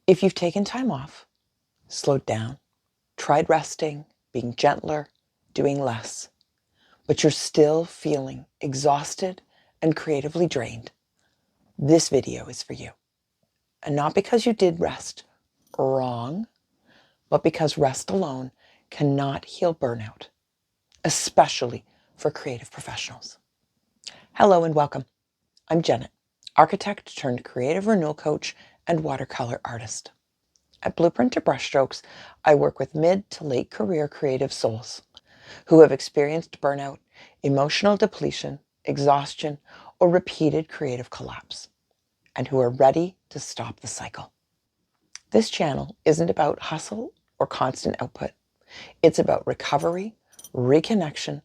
If you've taken time off, slowed down, tried resting, being gentler, doing less, but you're still feeling exhausted and creatively drained, this video is for you. And not because you did rest wrong, but because rest alone cannot heal burnout, especially for creative professionals. Hello and welcome. I'm Janet, architect turned creative renewal coach and watercolor artist. At Blueprint to Brushstrokes, I work with mid to late career creative souls who have experienced burnout, emotional depletion, exhaustion, or repeated creative collapse, and who are ready to stop the cycle. This channel isn't about hustle or constant output. It's about recovery, reconnection,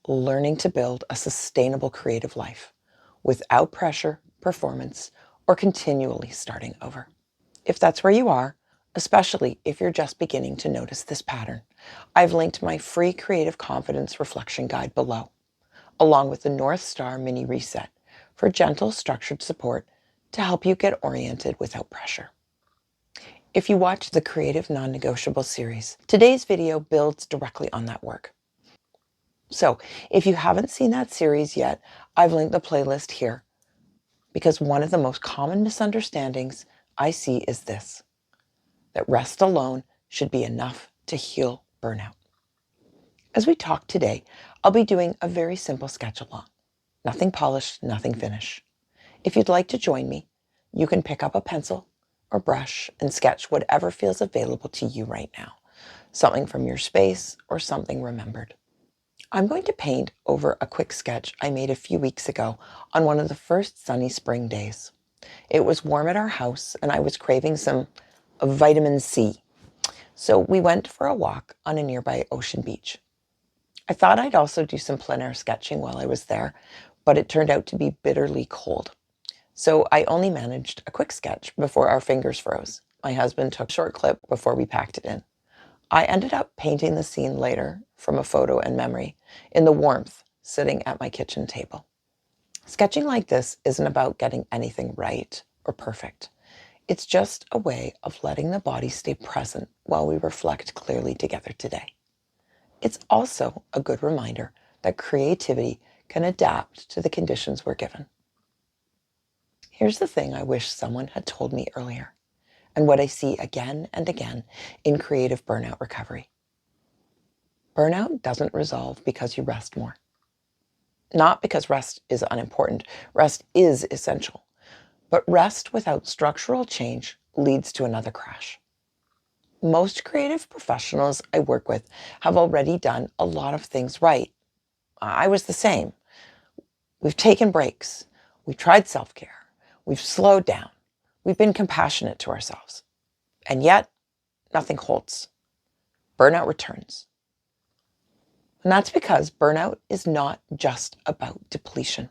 learning to build a sustainable creative life without pressure, performance, or continually starting over. If that's where you are, especially if you're just beginning to notice this pattern, I've linked my free Creative Confidence Reflection Guide below, along with the North Star Mini Reset for gentle, structured support to help you get oriented without pressure. If you watch the Creative Non Negotiables series, today's video builds directly on that work. So if you haven't seen that series yet, I've linked the playlist here, because one of the most common misunderstandings I see is this: that rest alone should be enough to heal burnout. As we talk today, I'll be doing a very simple sketch along. Nothing polished, nothing finished. If you'd like to join me, you can pick up a pencil or brush and sketch whatever feels available to you right now. Something from your space or something remembered. I'm going to paint over a quick sketch I made a few weeks ago on one of the first sunny spring days. It was warm at our house and I was craving some vitamin C. So we went for a walk on a nearby ocean beach. I thought I'd also do some plein air sketching while I was there, but it turned out to be bitterly cold. So I only managed a quick sketch before our fingers froze. My husband took a short clip before we packed it in. I ended up painting the scene later from a photo and memory in the warmth sitting at my kitchen table. Sketching like this isn't about getting anything right or perfect. It's just a way of letting the body stay present while we reflect clearly together today. It's also a good reminder that creativity can adapt to the conditions we're given. Here's the thing I wish someone had told me earlier, and what I see again and again in creative burnout recovery. Burnout doesn't resolve because you rest more. Not because rest is unimportant. Rest is essential. But rest without structural change leads to another crash. Most creative professionals I work with have already done a lot of things right. I was the same. We've taken breaks. We've tried self-care. We've slowed down. We've been compassionate to ourselves. And yet, nothing holds. Burnout returns. And that's because burnout is not just about depletion.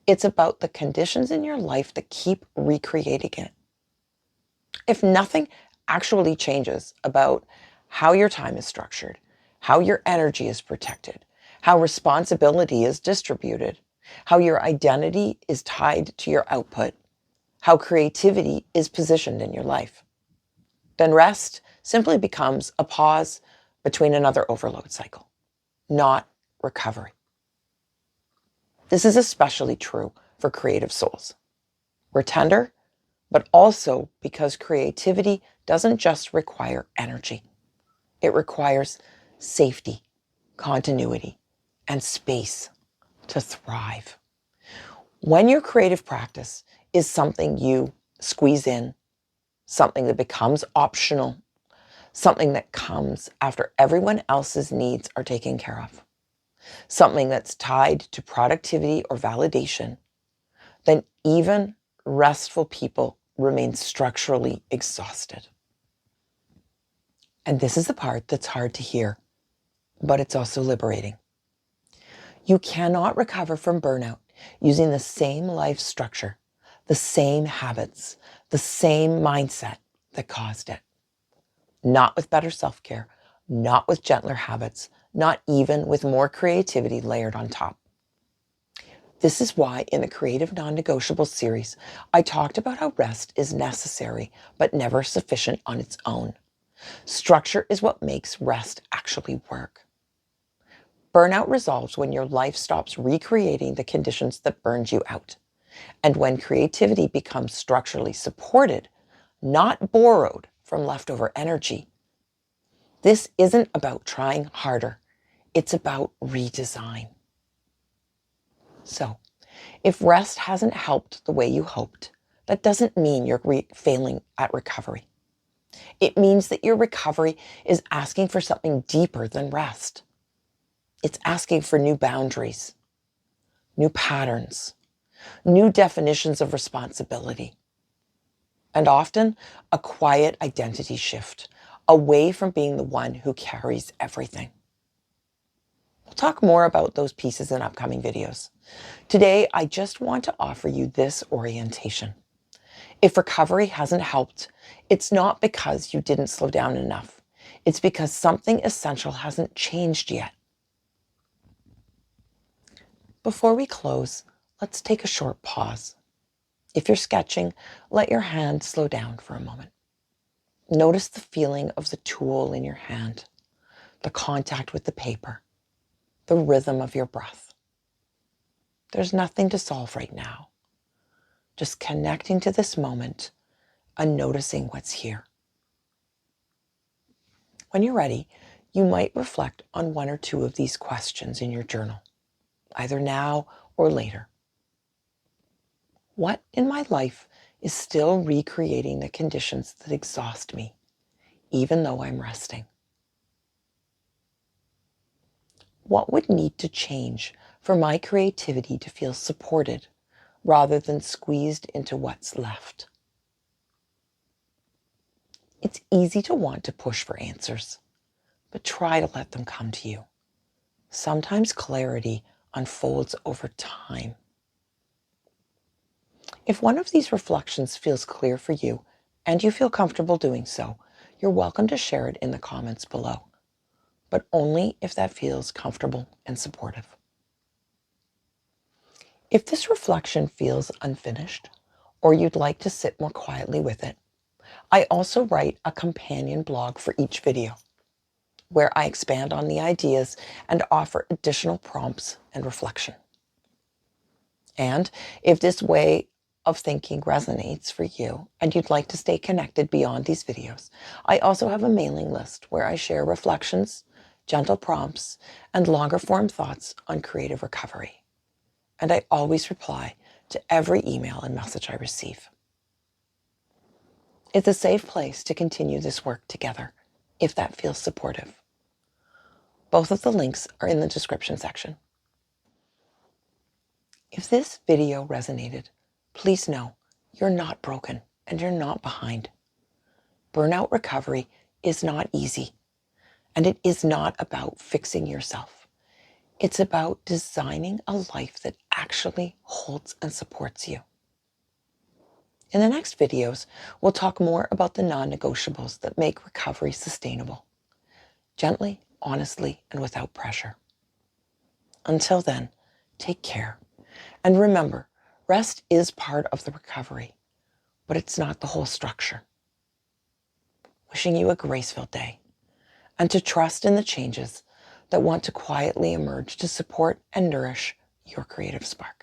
It's about the conditions in your life that keep recreating it. If nothing actually changes about how your time is structured, how your energy is protected, how responsibility is distributed, how your identity is tied to your output, how creativity is positioned in your life, then rest simply becomes a pause between another overload cycle, not recovery. This is especially true for creative souls. We're tender, but also because creativity doesn't just require energy. It requires safety, continuity, and space to thrive. When your creative practice is something you squeeze in, something that becomes optional, something that comes after everyone else's needs are taken care of, something that's tied to productivity or validation, then even restful people remain structurally exhausted. And this is the part that's hard to hear, but it's also liberating. You cannot recover from burnout using the same life structure, the same habits, the same mindset that caused it. Not with better self-care, not with gentler habits, not even with more creativity layered on top. This is why in the Creative Non Negotiables series, I talked about how rest is necessary but never sufficient on its own. Structure is what makes rest actually work. Burnout resolves when your life stops recreating the conditions that burned you out, and when creativity becomes structurally supported, not borrowed from leftover energy. This isn't about trying harder. It's about redesign. So, if rest hasn't helped the way you hoped, that doesn't mean you're failing at recovery. It means that your recovery is asking for something deeper than rest. It's asking for new boundaries, new patterns, new definitions of responsibility, and often a quiet identity shift away from being the one who carries everything. We'll talk more about those pieces in upcoming videos. Today, I just want to offer you this orientation. If recovery hasn't helped, it's not because you didn't slow down enough. It's because something essential hasn't changed yet. Before we close, let's take a short pause. If you're sketching, let your hand slow down for a moment. Notice the feeling of the tool in your hand, the contact with the paper, the rhythm of your breath. There's nothing to solve right now. Just connecting to this moment and noticing what's here. When you're ready, you might reflect on one or two of these questions in your journal, either now or later. What in my life is still recreating the conditions that exhaust me, even though I'm resting? What would need to change for my creativity to feel supported rather than squeezed into what's left? It's easy to want to push for answers, but try to let them come to you. Sometimes clarity unfolds over time. If one of these reflections feels clear for you and you feel comfortable doing so, you're welcome to share it in the comments below, but only if that feels comfortable and supportive. If this reflection feels unfinished, or you'd like to sit more quietly with it, I also write a companion blog for each video, where I expand on the ideas and offer additional prompts and reflection. And if this way of thinking resonates for you and you'd like to stay connected beyond these videos, I also have a mailing list where I share reflections, gentle prompts, and longer form thoughts on creative recovery. And I always reply to every email and message I receive. It's a safe place to continue this work together, if that feels supportive. Both of the links are in the description section. If this video resonated, please know you're not broken and you're not behind. Burnout recovery is not easy, and it is not about fixing yourself. It's about designing a life that actually holds and supports you. In the next videos, we'll talk more about the non-negotiables that make recovery sustainable, gently, honestly, and without pressure. Until then, take care. And remember, rest is part of the recovery, but it's not the whole structure. Wishing you a grace-filled day, and to trust in the changes that want to quietly emerge to support and nourish your creative spark.